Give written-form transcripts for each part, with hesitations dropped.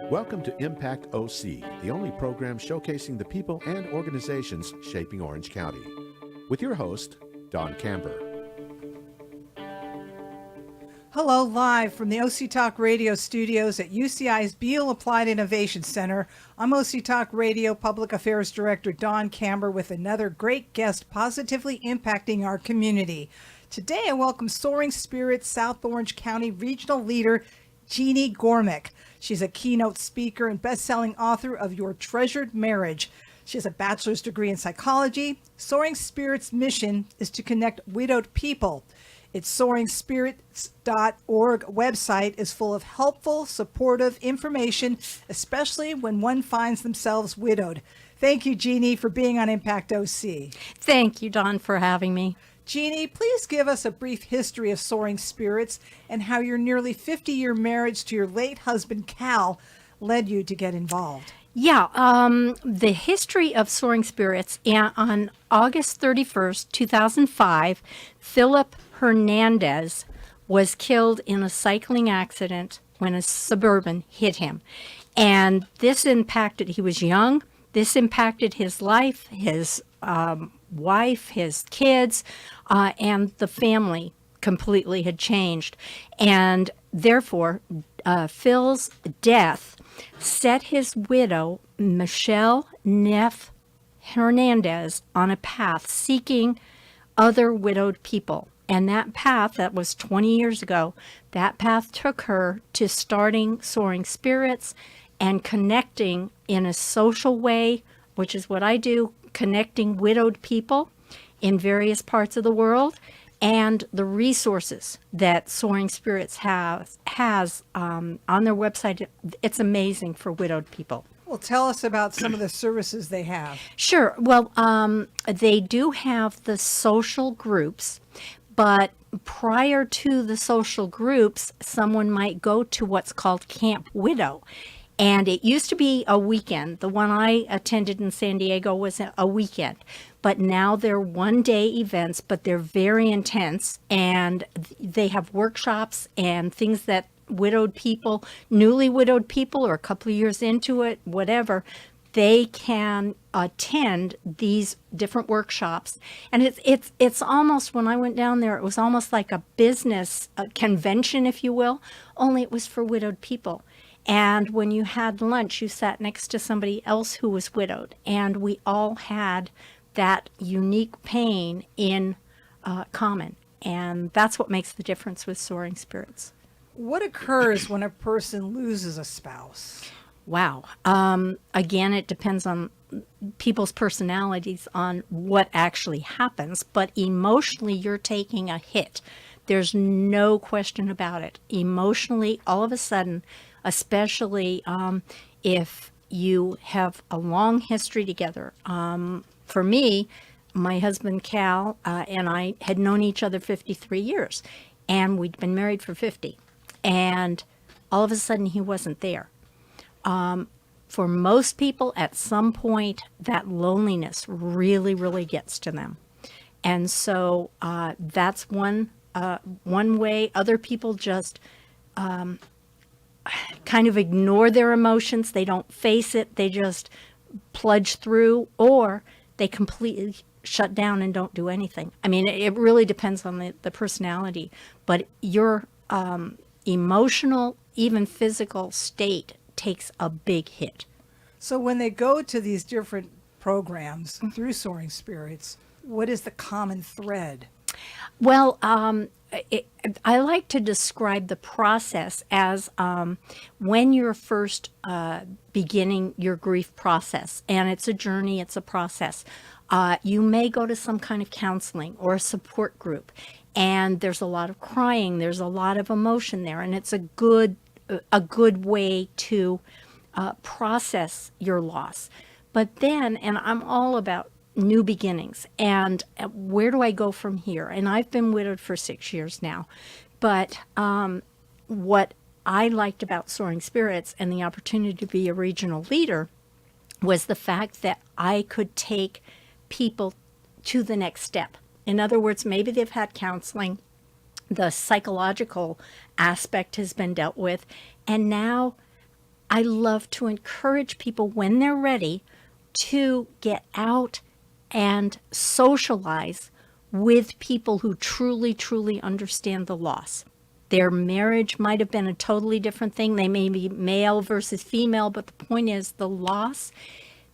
Welcome to Impact OC, the only program showcasing the people and organizations shaping Orange County. With your host, Don Camber. Hello, live from the OC Talk Radio studios at UCI's Beal Applied Innovation Center. I'm OC Talk Radio Public Affairs Director Don Camber with another great guest positively impacting our community. Today, I welcome Soaring Spirits South Orange County Regional Leader Jeanne Gormick. She's a keynote speaker and best-selling author of Your Treasured Marriage. She has a bachelor's degree in psychology. Soaring Spirits' mission is to connect widowed people. Its soaringspirits.org website is full of helpful, supportive information, especially when one finds themselves widowed. Thank you, Jeanne, for being on Impact OC. Thank you, Don, for having me. Jeanne, please give us a brief history of Soaring Spirits and how your nearly 50-year marriage to your late husband, Cal, led you to get involved. Yeah, the history of Soaring Spirits, on August 31st, 2005, Philip Hernandez was killed in a cycling accident when a Suburban hit him. And this impacted, he was young, this impacted his life, his wife, his kids, and the family completely had changed. And therefore, Phil's death set his widow, Michelle Neff Hernandez, on a path seeking other widowed people. And that path, that was 20 years ago, that path took her to starting Soaring Spirits and connecting in a social way, which is what I do, connecting widowed people in various parts of the world, and the resources that Soaring Spirits has on their website. It's amazing for widowed people. Well, tell us about some of the services they have. Sure. Well, they do have the social groups, but prior to the social groups, someone might go to what's called Camp Widow. And it used to be a weekend. The one I attended in San Diego was a weekend. But now they're one-day events, but they're very intense. And they have workshops and things that widowed people, newly widowed people, or a couple of years into it, whatever, they can attend these different workshops. And it's almost, when I went down there, it was almost like a business convention, if you will, only it was for widowed people. And when you had lunch, you sat next to somebody else who was widowed. And we all had that unique pain in common. And that's what makes the difference with Soaring Spirits. What occurs when a person loses a spouse? Wow. Again, it depends on people's personalities on what actually happens. But emotionally, you're taking a hit. There's no question about it. Emotionally, all of a sudden, especially if you have a long history together. For me, my husband Cal and I had known each other 53 years, and we'd been married for 50. And all of a sudden, he wasn't there. For most people, at some point, that loneliness really, really gets to them. And so that's one way. Other people just kind of ignore their emotions. They don't face it. They just plunge through, or they completely shut down and don't do anything. I mean, it really depends on the personality, but your emotional, even physical state takes a big hit. So when they go to these different programs through Soaring Spirits, what is the common thread? Well, I like to describe the process as when you're first beginning your grief process, and it's a journey, it's a process. You may go to some kind of counseling or a support group, and there's a lot of crying, there's a lot of emotion there, and it's a good way to process your loss. But then, and I'm all about new beginnings, and where do I go from here? And I've been widowed for 6 years now, but what I liked about Soaring Spirits and the opportunity to be a regional leader was the fact that I could take people to the next step. In other words, maybe they've had counseling, the psychological aspect has been dealt with, and now I love to encourage people when they're ready to get out and socialize with people who truly, truly understand the loss. Their marriage might have been a totally different thing. They may be male versus female, but the point is the loss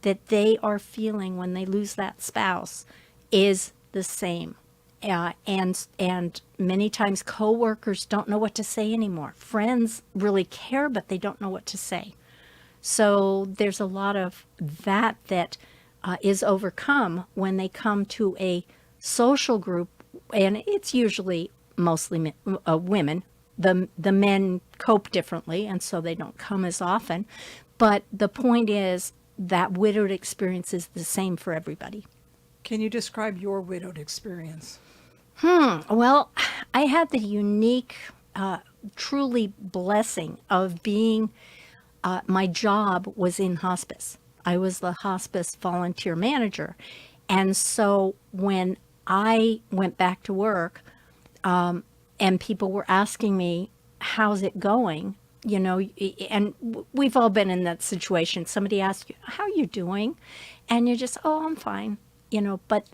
that they are feeling when they lose that spouse is the same. And many times coworkers don't know what to say anymore. Friends really care, but they don't know what to say. So there's a lot of that is overcome when they come to a social group, and it's usually mostly women. The men cope differently, and so they don't come as often. But the point is that widowed experience is the same for everybody. Can you describe your widowed experience? Well, I had the unique, truly blessing of being, my job was in hospice. I was the hospice volunteer manager. And so when I went back to work, and people were asking me, how's it going? You know, and we've all been in that situation. Somebody asks you, how are you doing? And you're just, oh, I'm fine. You know, but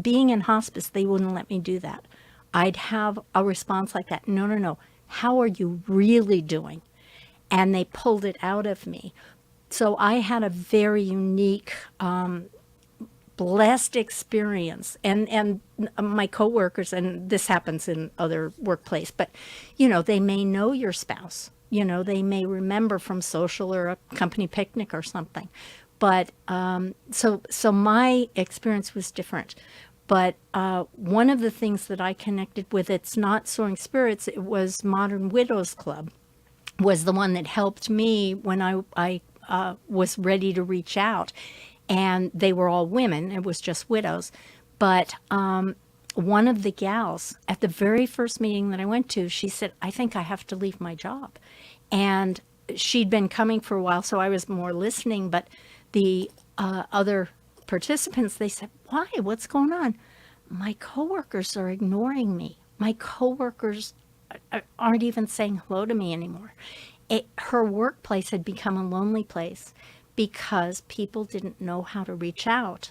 being in hospice, they wouldn't let me do that. I'd have a response like that. No, no, no. How are you really doing? And they pulled it out of me. So I had a very unique, blessed experience. And my coworkers, and this happens in other workplace, but, you know, they may know your spouse. You know, they may remember from social or a company picnic or something. But so my experience was different. But one of the things that I connected with, it's not Soaring Spirits, it was Modern Widows Club, was the one that helped me when I was ready to reach out. And they were all women, it was just widows. But one of the gals at the very first meeting that I went to, she said, I think I have to leave my job. And she'd been coming for a while, so I was more listening. But the other participants, they said, why? What's going on? My coworkers are ignoring me. My coworkers aren't even saying hello to me anymore. Her workplace had become a lonely place because people didn't know how to reach out.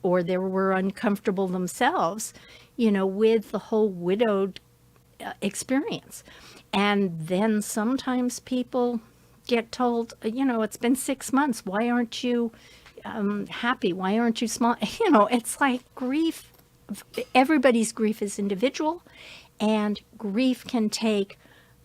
Or they were uncomfortable themselves, you know, with the whole widowed experience. And then sometimes people get told, you know, it's been 6 months. Why aren't you happy? Why aren't you small? You know, it's like grief. Everybody's grief is individual, and grief can take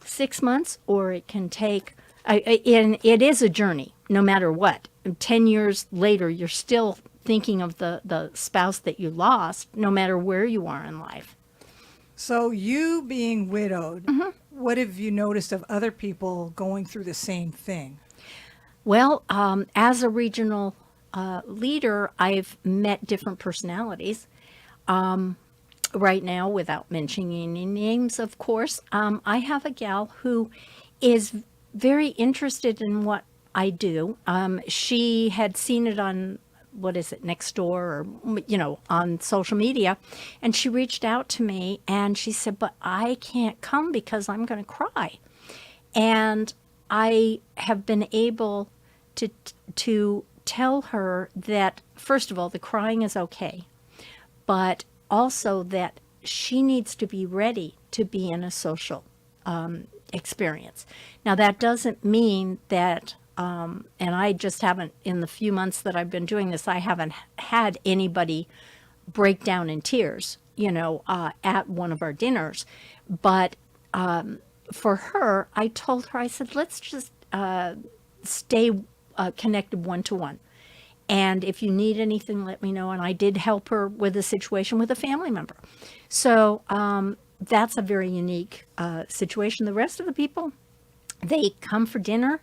6 months, or it can take, and it is a journey, no matter what. 10 years later, you're still thinking of the spouse that you lost, no matter where you are in life. So you being widowed, what have you noticed of other people going through the same thing? Well, as a regional leader, I've met different personalities. Right now, without mentioning any names, of course, I have a gal who is very interested in what I do. She had seen it on, Nextdoor, or, you know, on social media. And she reached out to me and she said, but I can't come because I'm going to cry. And I have been able to tell her that, first of all, the crying is okay, but also that she needs to be ready to be in a social experience. Now, that doesn't mean that, and I just haven't, in the few months that I've been doing this, I haven't had anybody break down in tears, you know, at one of our dinners. But for her, I told her, I said, let's just stay connected one-to-one. And if you need anything, let me know. And I did help her with a situation with a family member. So that's a very unique situation. The rest of the people, they come for dinner.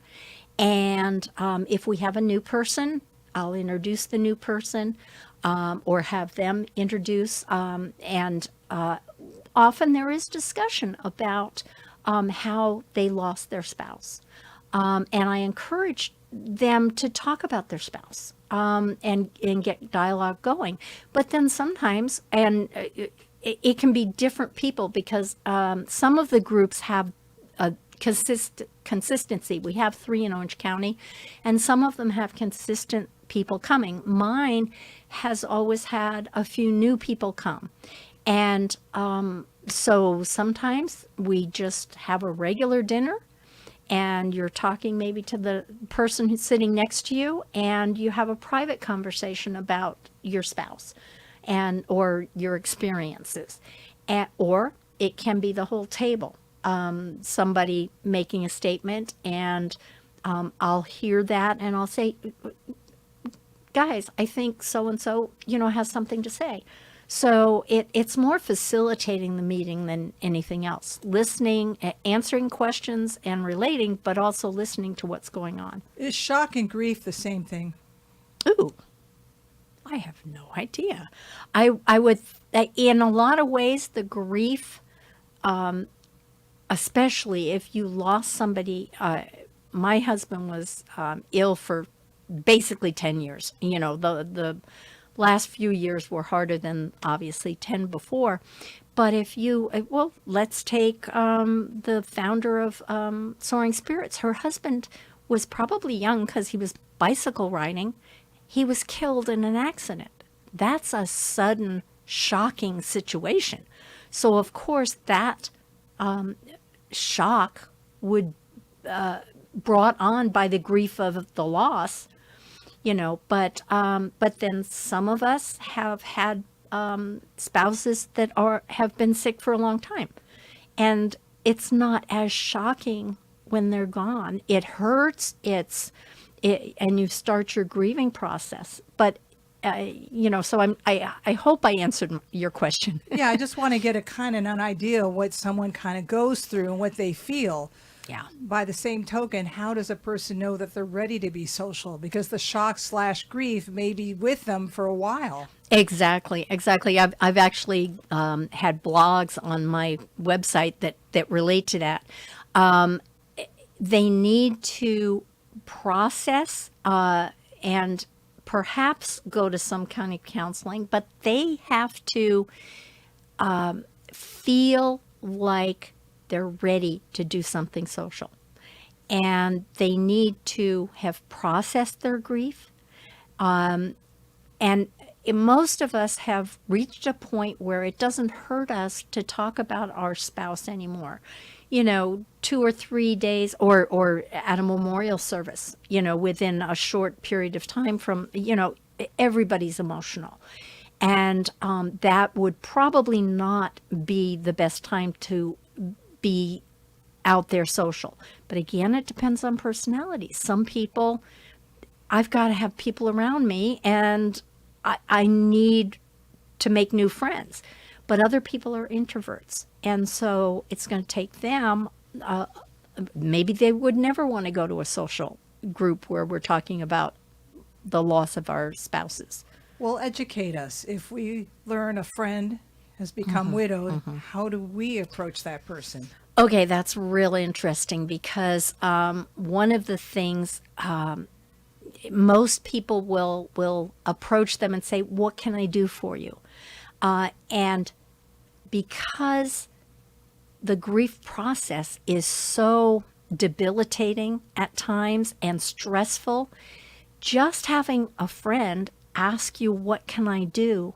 And if we have a new person, I'll introduce the new person or have them introduce. And often there is discussion about how they lost their spouse. And I encourage them to talk about their spouse and get dialogue going. But then sometimes, and it can be different people, because some of the groups have consistency. We have 3 in Orange County, and some of them have consistent people coming. Mine has always had a few new people come. And so sometimes we just have a regular dinner, and you're talking maybe to the person who's sitting next to you, and you have a private conversation about your spouse and or your experiences. Or it can be the whole table. Somebody making a statement, and I'll hear that, and I'll say, guys, I think so-and-so, has something to say. So it's more facilitating the meeting than anything else. Listening, answering questions and relating, but also listening to what's going on. Is shock and grief the same thing? Ooh, I have no idea. I would, in a lot of ways, the grief, especially if you lost somebody. My husband was ill for basically 10 years. The last few years were harder than obviously 10 before. But if you, let's take the founder of Soaring Spirits. Her husband was probably young because he was bicycle riding. He was killed in an accident. That's a sudden, shocking situation. So, of course, that shock would brought on by the grief of the loss, but then some of us have had spouses that have been sick for a long time, and it's not as shocking when they're gone. It hurts, and you start your grieving process, but so I hope I answered your question. Yeah, I just want to get an idea of what someone kind of goes through and what they feel. Yeah. By the same token, how does a person know that they're ready to be social? Because the shock/grief may be with them for a while. Exactly. I've actually had blogs on my website that relate to that. They need to process and perhaps go to some kind of counseling, but they have to feel like they're ready to do something social. And they need to have processed their grief. And most of us have reached a point where it doesn't hurt us to talk about our spouse anymore. 2 or 3 days or at a memorial service, within a short period of time from, everybody's emotional. And that would probably not be the best time to be out there social. But again, it depends on personality. Some people, I've got to have people around me, and I need to make new friends. But other people are introverts. And so it's going to take them, maybe they would never want to go to a social group where we're talking about the loss of our spouses. Well, educate us. If we learn a friend has become widowed, how do we approach that person? Okay, that's really interesting because one of the things most people will approach them and say, "What can I do for you?" And because the grief process is so debilitating at times and stressful, just having a friend ask you, "What can I do?"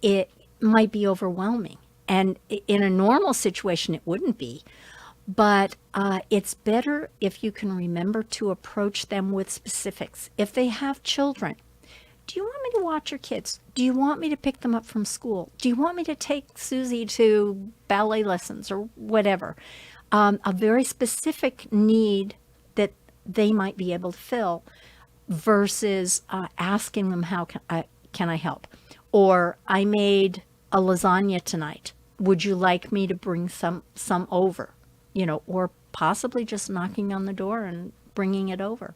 it might be overwhelming. And in a normal situation, it wouldn't be. But it's better if you can remember to approach them with specifics. If they have children, do you want me to watch your kids? Do you want me to pick them up from school? Do you want me to take Susie to ballet lessons or whatever? A very specific need that they might be able to fill versus asking them, how can I help? Or I made a lasagna tonight. Would you like me to bring some over? Or possibly just knocking on the door and bringing it over.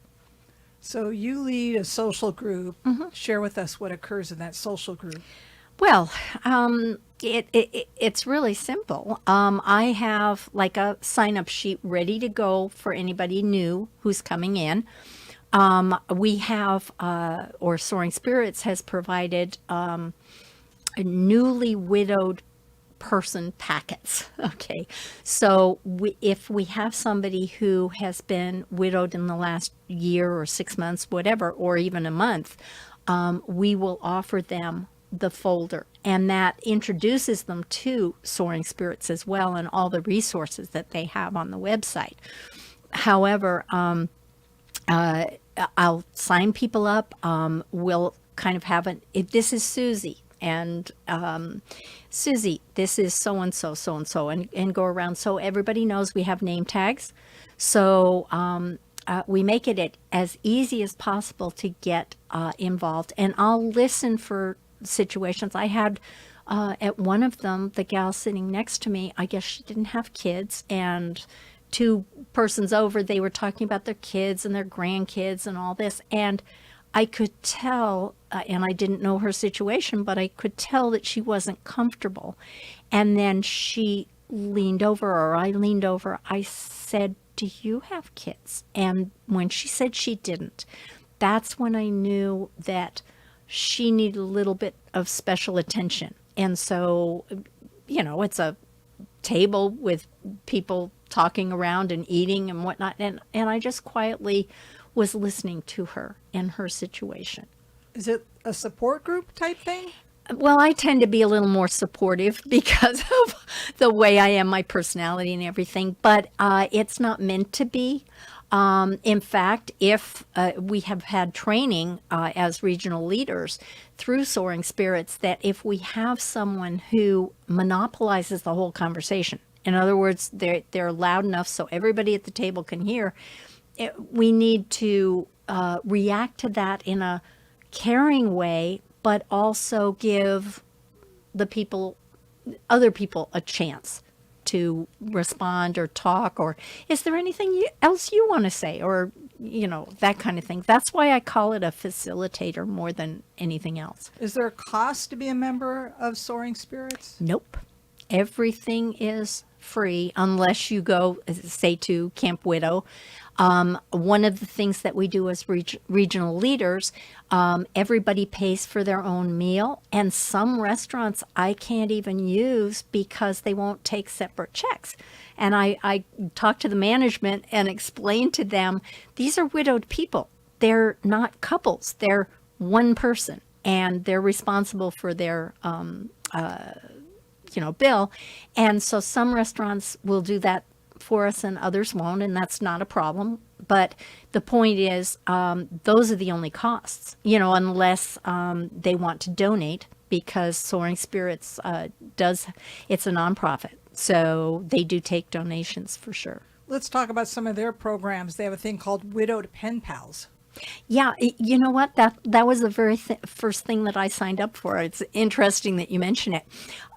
So you lead a social group. Share with us what occurs in that social group. Well, it's really simple. I have like a sign-up sheet ready to go for anybody new who's coming in. We have, or Soaring Spirits has provided newly widowed person packets. Okay. So if we have somebody who has been widowed in the last year or 6 months, whatever, or even a month, we will offer them the folder, and that introduces them to Soaring Spirits as well and all the resources that they have on the website. However, I'll sign people up. We'll kind of have this is Susie, and Susie, this is so-and-so, so-and-so, and go around so everybody knows we have name tags. So we make it as easy as possible to get involved, and I'll listen for situations. I had at one of them, the gal sitting next to me, I guess she didn't have kids, and 2 persons over, they were talking about their kids and their grandkids and all this, and I could tell, and I didn't know her situation, but I could tell that she wasn't comfortable. And then she leaned over, or I leaned over, I said, "Do you have kids?" And when she said she didn't, that's when I knew that she needed a little bit of special attention. And so, it's a table with people talking around and eating and whatnot. And I just quietly was listening to her and her situation. Is it a support group type thing? Well, I tend to be a little more supportive because of the way I am, my personality and everything, but it's not meant to be. In fact, if we have had training as regional leaders through Soaring Spirits, that if we have someone who monopolizes the whole conversation, in other words, they're loud enough so everybody at the table can hear, we need to react to that in a caring way, but also give other people a chance to respond or talk, or is there anything else you want to say, or that kind of thing. That's why I call it a facilitator more than anything else. Is there a cost to be a member of Soaring Spirits? Nope. Everything is free unless you go, say, to Camp Widow. One of the things that we do as regional leaders, everybody pays for their own meal, and some restaurants I can't even use because they won't take separate checks. And I talk to the management and explain to them, these are widowed people. They're not couples. They're one person, and they're responsible for their bill. And so some restaurants will do that for us and others won't, and that's not a problem. But the point is, those are the only costs, unless they want to donate, because Soaring Spirits it's a nonprofit. So they do take donations for sure. Let's talk about some of their programs. They have a thing called Widowed Pen Pals. Yeah, you know what? That was the very first thing that I signed up for. It's interesting that you mention it.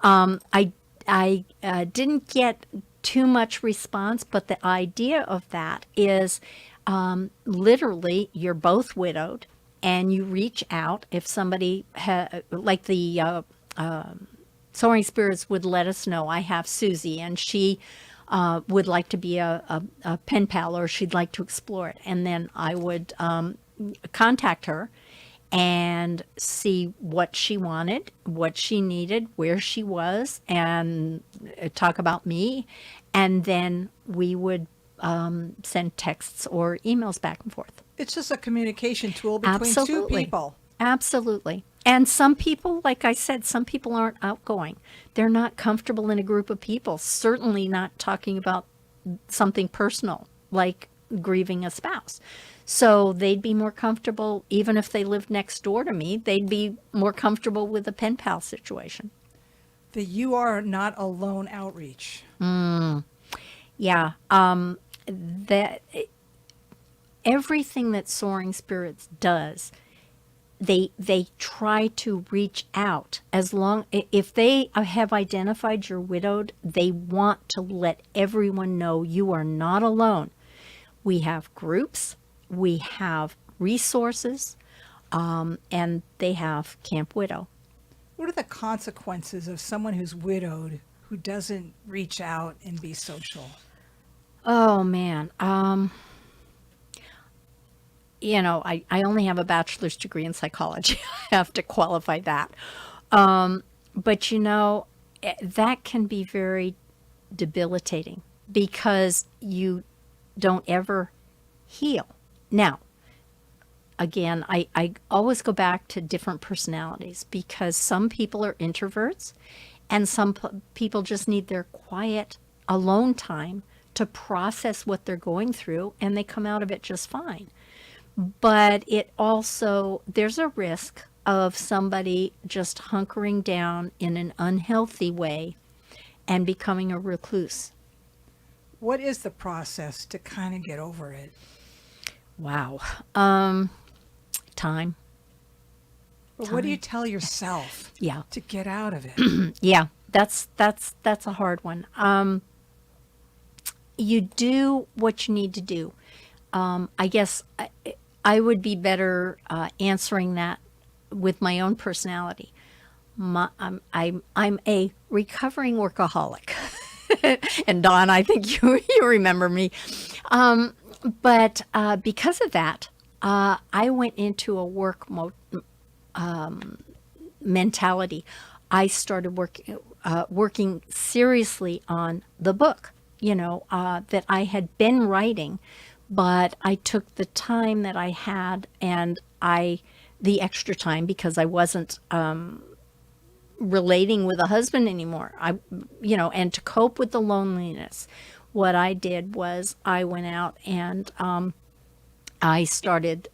I didn't get too much response, but the idea of that is literally you're both widowed, and you reach out if somebody like the Soaring Spirits would let us know, I have Susie, and she would like to be a pen pal, or she'd like to explore it. And then I would contact her and see what she wanted, what she needed, where she was, and talk about me. And then we would send texts or emails back and forth. It's just a communication tool between two people. Absolutely. And some people, like I said, some people aren't outgoing. They're not comfortable in a group of people, certainly not talking about something personal, like grieving a spouse. So they'd be more comfortable, even if they lived next door to me, they'd be more comfortable with a pen pal situation. The You Are Not Alone outreach. Yeah. That everything that Soaring Spirits does, they try to reach out. If they have identified you're widowed, they want to let everyone know you are not alone. We have groups, we have resources, and they have Camp Widow. What are the consequences of someone who's widowed who doesn't reach out and be social? Oh, man. I only have a bachelor's degree in psychology. I have to qualify that. But, that can be very debilitating because you don't ever heal. Now, again, I always go back to different personalities because some people are introverts and some people just need their quiet, alone time to process what they're going through, and they come out of it just fine. But it also, there's a risk of somebody just hunkering down in an unhealthy way and becoming a recluse. What is the process to kind of get over it? Wow. Time. But what do you tell yourself Yeah. to get out of it? Yeah, that's a hard one. You do what you need to do. I guess I would be better answering that with my own personality. I'm a recovering workaholic, and Dawn, I think you remember me. But because of that, I went into a work mentality. I started working seriously on the book, that I had been writing, but I took the time that I had and the extra time because I wasn't relating with a husband anymore. And to cope with the loneliness, what I did was I went out and I started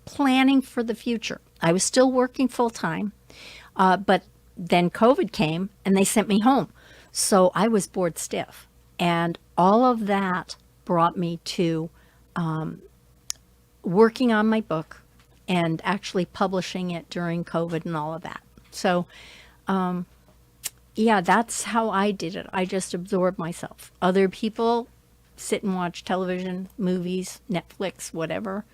planning for the future. I was still working full time, but then COVID came and they sent me home. So I was bored stiff. And all of that brought me to working on my book and actually publishing it during COVID and all of that. So, yeah, that's how I did it. I just absorbed myself. Other people sit and watch television, movies, Netflix, whatever.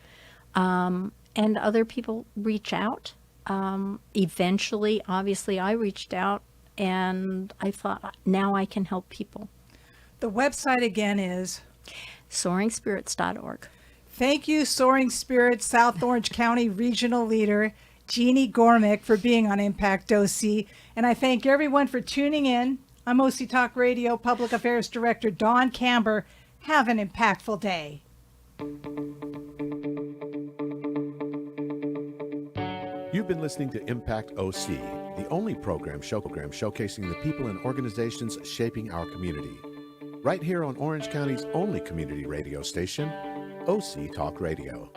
And other people reach out. Eventually, obviously, I reached out and I thought, now I can help people. The website again is SoaringSpirits.org. Thank you, Soaring Spirits South Orange County Regional Leader Jeanne Gormick, for being on Impact OC. And I thank everyone for tuning in. I'm OC Talk Radio Public Affairs Director Dawn Camber. Have an impactful day. You've been listening to Impact OC, the only program showcasing the people and organizations shaping our community. Right here on Orange County's only community radio station, OC Talk Radio.